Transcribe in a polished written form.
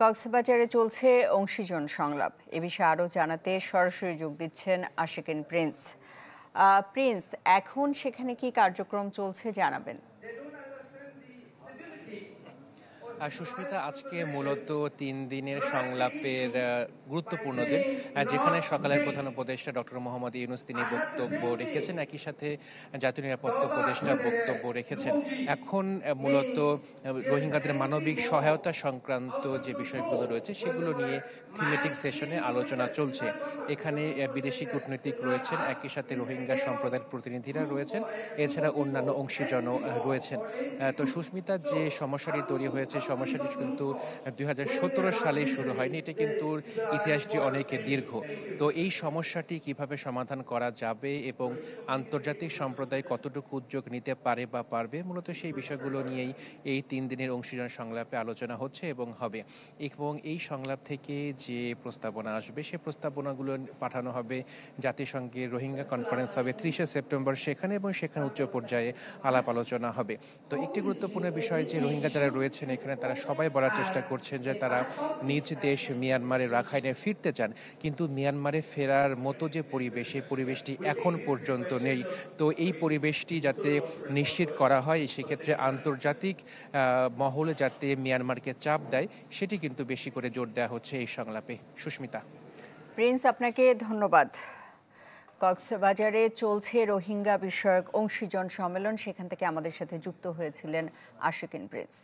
কক্সবাজারে চলছে অংশীজন সংলাপ। এ বিষয়ে আরও জানাতে সরাসরি যোগ দিচ্ছেন আশিকিন প্রিন্স। প্রিন্স, এখন সেখানে কি কার্যক্রম চলছে জানাবেন। সুস্মিতা, আজকে মূলত ৩ দিনের সংলাপের গুরুত্বপূর্ণ দিন, যেখানে সকালের প্রধান উপদেষ্টা ডক্টর মোহাম্মদ ইউনূস তিনি বক্তব্য রেখেছেন, একই সাথে জাতীয় নিরাপত্তা উপদেষ্টা বক্তব্য রেখেছেন। এখন মূলত রোহিঙ্গাদের মানবিক সহায়তা সংক্রান্ত যে বিষয়গুলো রয়েছে সেগুলো নিয়ে থিমেটিক সেশনে আলোচনা চলছে। এখানে বিদেশি কূটনীতিক রয়েছেন, একই সাথে রোহিঙ্গা সম্প্রদায়ের প্রতিনিধিরা রয়েছেন, এছাড়া অন্যান্য অংশীজনও রয়েছেন। তো সুস্মিতা, যে সমস্যাটি তৈরি হয়েছে, সমস্যাটি কিন্তু 2017 সালে শুরু হয়নি, এটা কিন্তু ইতিহাসটি অনেক দীর্ঘ। তো এই সমস্যাটি কিভাবে সমাধান করা যাবে এবং আন্তর্জাতিক সম্প্রদায় কতটুকু উদ্যোগ নিতে পারে বা পারবে, মূলত সেই বিষয়গুলো নিয়েই এই 3 দিনের অংশীজন সংলাপে আলোচনা হচ্ছে এবং হবে। এবং এই সংলাপ থেকে যে প্রস্তাবনা আসবে সে প্রস্তাবনাগুলো পাঠানো হবে জাতিসংঘের রোহিঙ্গা কনফারেন্স হবে 30শে সেপ্টেম্বর সেখানে, এবং সেখানে উচ্চ পর্যায়ে আলাপ আলোচনা হবে। তো একটি গুরুত্বপূর্ণ বিষয় যে রোহিঙ্গা যারা রয়েছেন এখানে, তারা সবাই বলার চেষ্টা করছেন যে তারা নিজ দেশ মিয়ানমারের রাখাইনে ফিরতে চান, কিন্তু মিয়ানমারে ফেরার মতো যে পরিবেশ, এই পরিবেশটি এখন পর্যন্ত নেই। তো এই পরিবেশটি যাতে নিশ্চিত করা হয়, সেক্ষেত্রে আন্তর্জাতিক মহলে যাতে মিয়ানমারকে চাপ দেয়, সেটি কিন্তু বেশি করে জোর দেওয়া হচ্ছে এই সংলাপে। সুস্মিতা। প্রিন্স, আপনাকে ধন্যবাদ। কক্সবাজারে চলছে রোহিঙ্গা বিষয়ক অংশীজন সম্মেলন, সেখান থেকে আমাদের সাথে যুক্ত হয়েছিলেন আশিকিন প্রিন্স।